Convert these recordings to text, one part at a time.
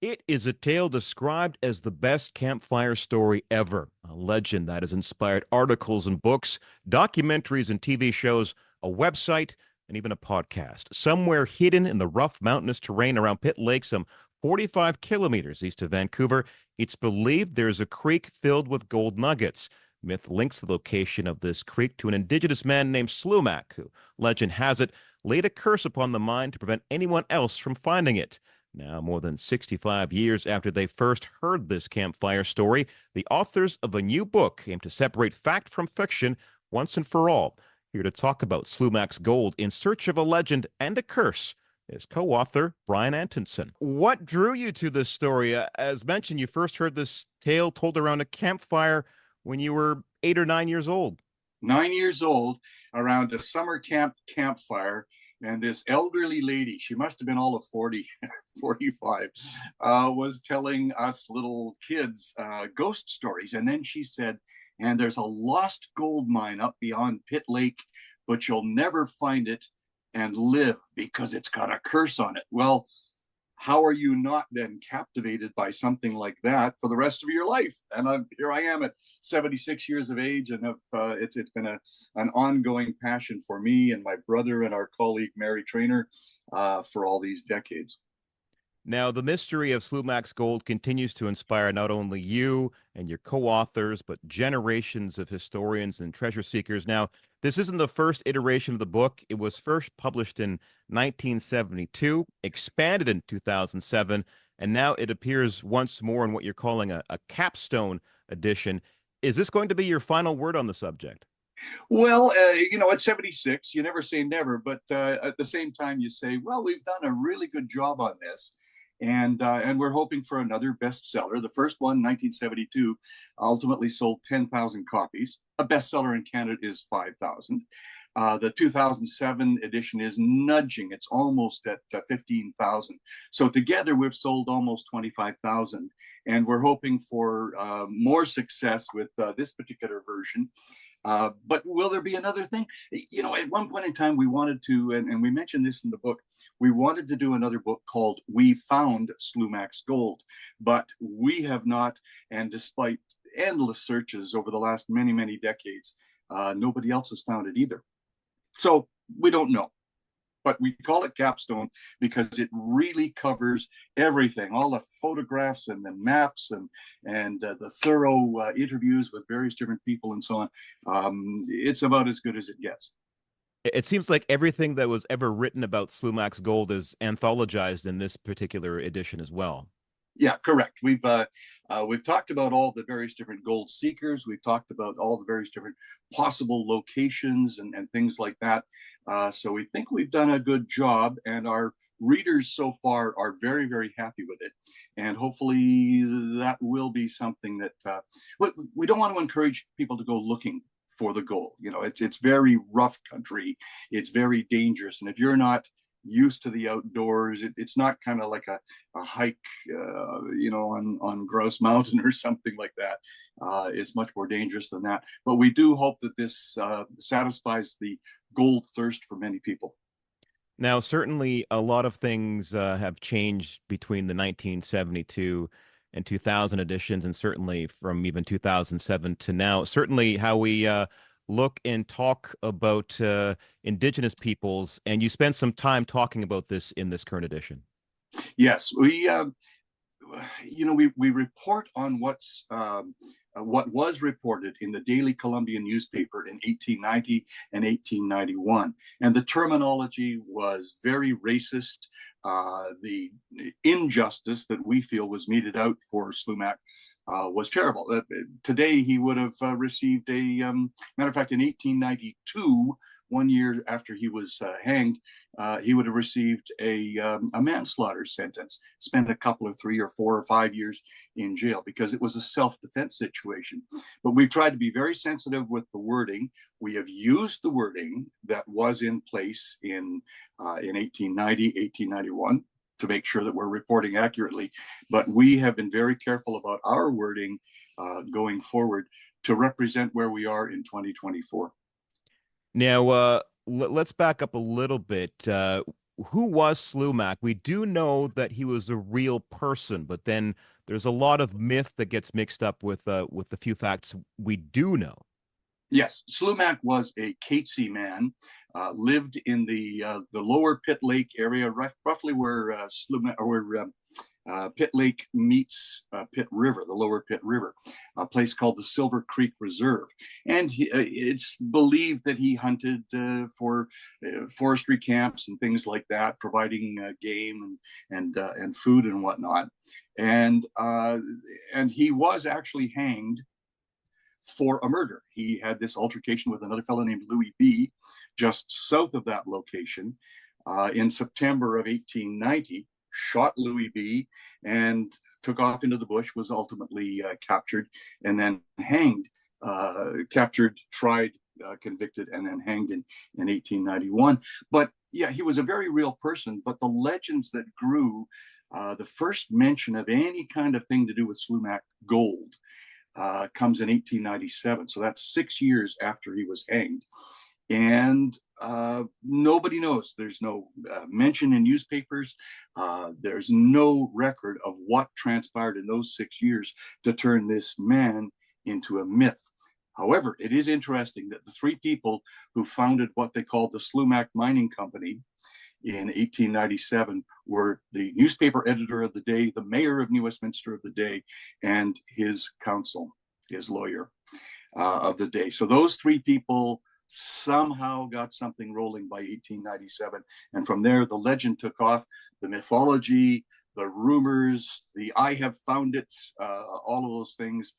It is a tale described as the best campfire story ever, a legend that has inspired articles and books, documentaries and TV shows, a website, and even a podcast. Somewhere hidden in the rough mountainous terrain around Pitt Lake, some 45 kilometers east of Vancouver, it's believed there's a creek filled with gold nuggets. Myth links the location of this creek to an Indigenous man named Slumach, who, legend has it, laid a curse upon the mine to prevent anyone else from finding it. Now, more than 65 years after they first heard this campfire story, the authors of a new book aim to separate fact from fiction once and for all. Here to talk about Slumach's Gold in Search of a Legend and a Curse is co-author Brian Antonson. What drew you to this story? As mentioned, you first heard this tale told around a campfire when you were 8 or 9 years old. 9 years old, around a summer campfire. And this elderly lady, she must have been all of 40, 45, was telling us little kids ghost stories. And then she said, and there's a lost gold mine up beyond Pitt Lake, but you'll never find it and live because it's got a curse on it. Well, how are you not then captivated by something like that for the rest of your life? And here I am at 76 years of age, and it's been an ongoing passion for me and my brother and our colleague Mary Trainer for all these decades. Now, the mystery of Slumach's Gold continues to inspire not only you and your co-authors, but generations of historians and treasure seekers. Now, this isn't the first iteration of the book. It was first published in 1972, expanded in 2007, and now it appears once more in what you're calling a capstone edition. Is this going to be your final word on the subject? Well, at 76, you never say never, but at the same time, you say, well, we've done a really good job on this. And we're hoping for another bestseller. The first one, 1972, ultimately sold 10,000 copies. A bestseller in Canada is 5,000. The 2007 edition is nudging. It's almost at 15,000. So together we've sold almost 25,000. And we're hoping for more success with this particular version. But will there be another thing? At one point in time, we wanted to, and we mentioned this in the book, we wanted to do another book called We Found Slumach's Gold, but we have not, and despite endless searches over the last many, many decades, nobody else has found it either. So we don't know. But we call it capstone because it really covers everything, all the photographs and the maps and the thorough interviews with various different people and so on. It's about as good as it gets. It seems like everything that was ever written about Slumach's Gold is anthologized in this particular edition as well. Yeah, correct. We've talked about all the various different gold seekers. We've talked about all the various different possible locations and things like that. So we think we've done a good job, and our readers so far are very, very happy with it. And hopefully that will be something that we don't want to encourage people to go looking for the gold. It's very rough country. It's very dangerous. And if you're not used to the outdoors, it's not kind of like a hike, on Grouse Mountain or something like that. It's much more dangerous than that. But we do hope that this satisfies the gold thirst for many people. Now, certainly a lot of things have changed between the 1972 and 2000 editions, and certainly from even 2007 to now. Certainly how we look and talk about Indigenous peoples, and you spend some time talking about this in this current edition. Yes, we report on what was reported in the Daily Columbian newspaper in 1890 and 1891. And the terminology was very racist. The injustice that we feel was meted out for Slumach was terrible. Today, he would have received matter of fact, in 1892, 1 year after he was hanged, he would have received a manslaughter sentence, spent a couple of 3 or 4 or 5 years in jail because it was a self-defense situation. But we've tried to be very sensitive with the wording. We have used the wording that was in place in 1890, 1891 to make sure that we're reporting accurately. But we have been very careful about our wording going forward to represent where we are in 2024. Now, let's back up a little bit. who was Slumach? We do know that he was a real person, but then there's a lot of myth that gets mixed up with the few facts we do know. Yes, Slumach was a Catesy man, lived in the lower Pitt Lake area, roughly where Pitt Lake meets Pitt River, the lower Pitt River, a place called the Silver Creek Reserve. And it's believed that he hunted for forestry camps and things like that, providing game and food and whatnot. And he was actually hanged for a murder. He had this altercation with another fellow named Louis B. just south of that location in September of 1890, shot Louis B. and took off into the bush, was ultimately captured and then hanged, captured, tried, convicted, and then hanged in 1891. But yeah, he was a very real person, but the legends that grew, the first mention of any kind of thing to do with Slumach gold comes in 1897. So that's 6 years after he was hanged. And nobody knows. There's no mention in newspapers. There's no record of what transpired in those 6 years to turn this man into a myth. However, it is interesting that the three people who founded what they called the Slumach Mining Company in 1897 were the newspaper editor of the day, the mayor of New Westminster of the day, and his counsel, his lawyer of the day. So those three people somehow got something rolling by 1897. And from there, the legend took off, the mythology, the rumors, the I have found it, all of those things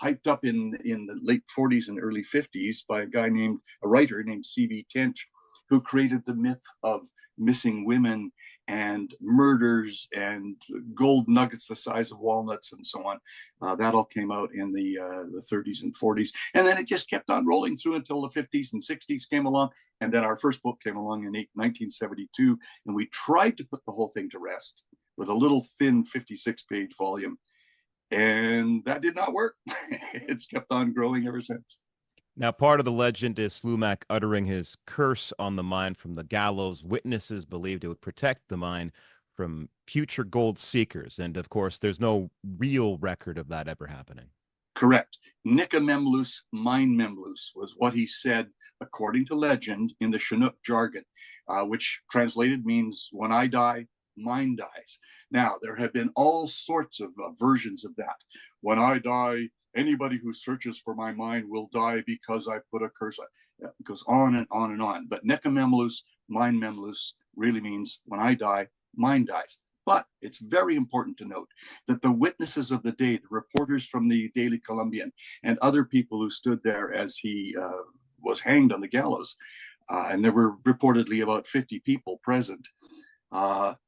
hyped up in the late 40s and early 50s by a writer named C.B. Tench, who created the myth of missing women and murders and gold nuggets the size of walnuts and so on. That all came out in the 30s and 40s. And then it just kept on rolling through until the 50s and 60s came along. And then our first book came along in 1972. And we tried to put the whole thing to rest with a little thin 56-page volume. And that did not work. It's kept on growing ever since. Now, part of the legend is Slumach uttering his curse on the mine from the gallows. Witnesses believed it would protect the mine from future gold seekers. And of course, there's no real record of that ever happening. Correct. Nicamemlus, mine memlus was what he said, according to legend, in the Chinook jargon, which translated means, when I die, mine dies. Now, there have been all sorts of versions of that. When I die, anybody who searches for my mine will die because I put a curse on. It goes on and on and on. But Nicamemlus, mine memlus, really means when I die, mine dies. But it's very important to note that the witnesses of the day, the reporters from the Daily Columbian, and other people who stood there as he was hanged on the gallows, and there were reportedly about 50 people present,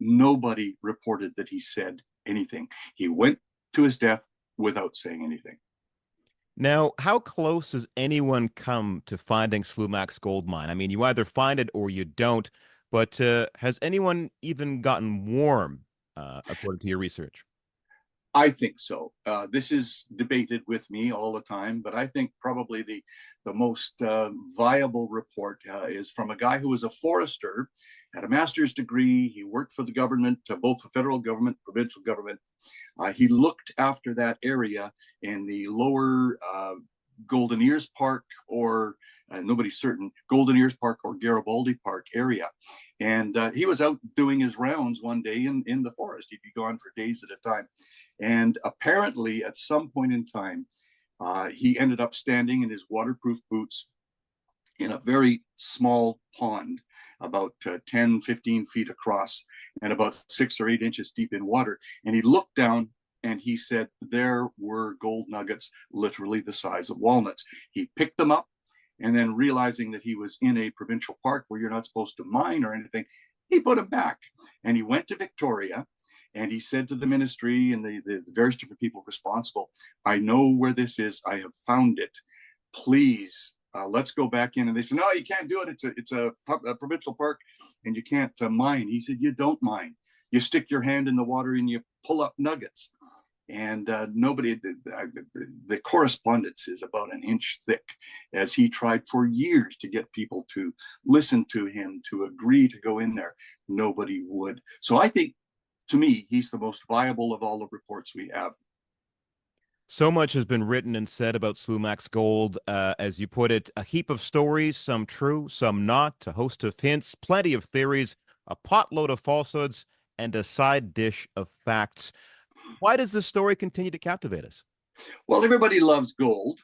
nobody reported that he said anything. He went to his death without saying anything. Now, how close has anyone come to finding Slumach's gold mine? I mean, you either find it or you don't, but has anyone even gotten warm, according to your research? I think so. This is debated with me all the time, but I think probably the most viable report is from a guy who was a forester, had a master's degree. He worked for the government, both the federal government, provincial government. He looked after that area in the lower Golden Ears Park, or nobody's certain, Golden Ears Park or Garibaldi Park area. And he was out doing his rounds one day in the forest. He'd be gone for days at a time. And apparently at some point in time, he ended up standing in his waterproof boots in a very small pond, about 10, 15 feet across and about 6 or 8 inches deep in water. And he looked down and he said there were gold nuggets, literally the size of walnuts. He picked them up, and then realizing that he was in a provincial park where you're not supposed to mine or anything, he put them back. And he went to Victoria and he said to the ministry and the various different people responsible, I know where this is. I have found it. Please, let's go back in. And they said, no, you can't do it. It's a provincial park and you can't mine. He said, you don't mine. You stick your hand in the water and you pull up nuggets. And the correspondence is about an inch thick, as he tried for years to get people to listen to him, to agree to go in there. Nobody would. So I think, to me, he's the most viable of all the reports we have. So much has been written and said about Slumach's gold. As you put it, a heap of stories, some true, some not, a host of hints, plenty of theories, a potload of falsehoods, and a side dish of facts. Why does this story continue to captivate us? Well, everybody loves gold.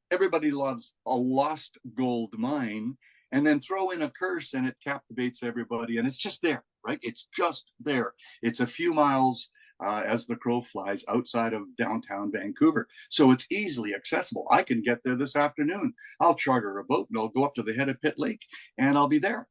Everybody loves a lost gold mine, and then throw in a curse and it captivates everybody. And it's just there, right? It's just there. It's a few miles as the crow flies outside of downtown Vancouver. So it's easily accessible. I can get there this afternoon. I'll charter a boat and I'll go up to the head of Pitt Lake and I'll be there.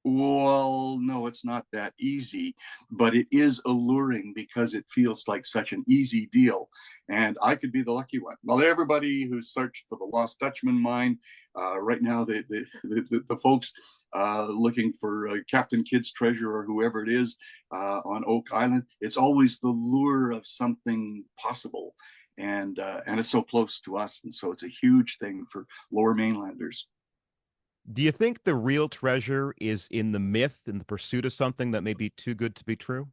Well, no, it's not that easy, but it is alluring because it feels like such an easy deal. And I could be the lucky one. Well, everybody who's searched for the Lost Dutchman mine, right now, the folks looking for Captain Kidd's treasure or whoever it is on Oak Island, it's always the lure of something possible. And it's so close to us. And so it's a huge thing for Lower Mainlanders. Do you think the real treasure is in the myth, in the pursuit of something that may be too good to be true?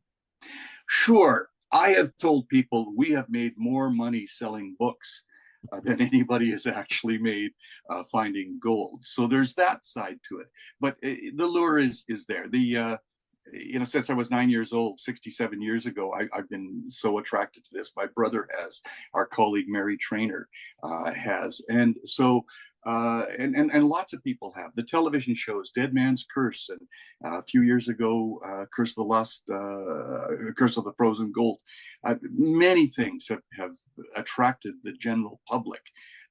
Sure. I have told people we have made more money selling books than anybody has actually made finding gold. So there's that side to it. But the lure is there. Since I was 9 years old, 67 years ago, I've been so attracted to this. My brother has, our colleague Mary Trainer has, and so and lots of people have. The television shows Dead Man's Curse, and a few years ago, Curse of the Lost, Curse of the Frozen Gold. Many things have attracted the general public.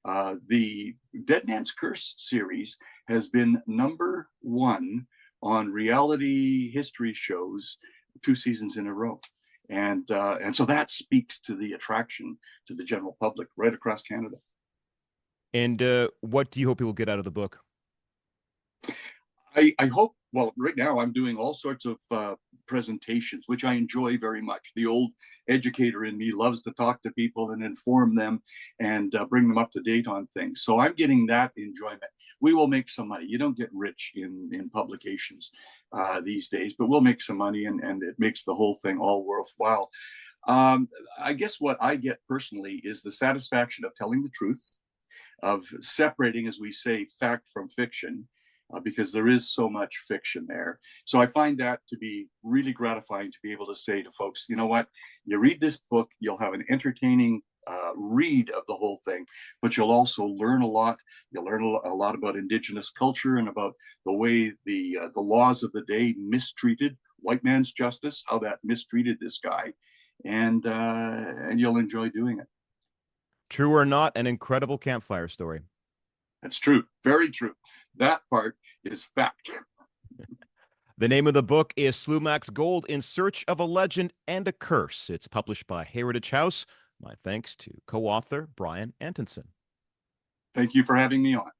The Dead Man's Curse series has been #1 on reality history shows 2 seasons in a row. And so that speaks to the attraction to the general public right across Canada. And what do you hope people get out of the book? I hope, well, right now I'm doing all sorts of presentations, which I enjoy very much. The old educator in me loves to talk to people and inform them and bring them up to date on things. So I'm getting that enjoyment. We will make some money. You don't get rich in publications these days, but we'll make some money, and it makes the whole thing all worthwhile. I guess what I get personally is the satisfaction of telling the truth, of separating, as we say, fact from fiction, because there is so much fiction there. So I find that to be really gratifying to be able to say to folks, you know what, you read this book, you'll have an entertaining read of the whole thing, but you'll also learn a lot. You'll learn a lot about Indigenous culture and about the way the laws of the day mistreated white man's justice, how that mistreated this guy, and you'll enjoy doing it. True or not, an incredible campfire story. That's true. Very true. That part is fact. The name of the book is Slumach's Gold: In Search of a Legend and a Curse. It's published by Heritage House. My thanks to co-author Brian Antonson. Thank you for having me on.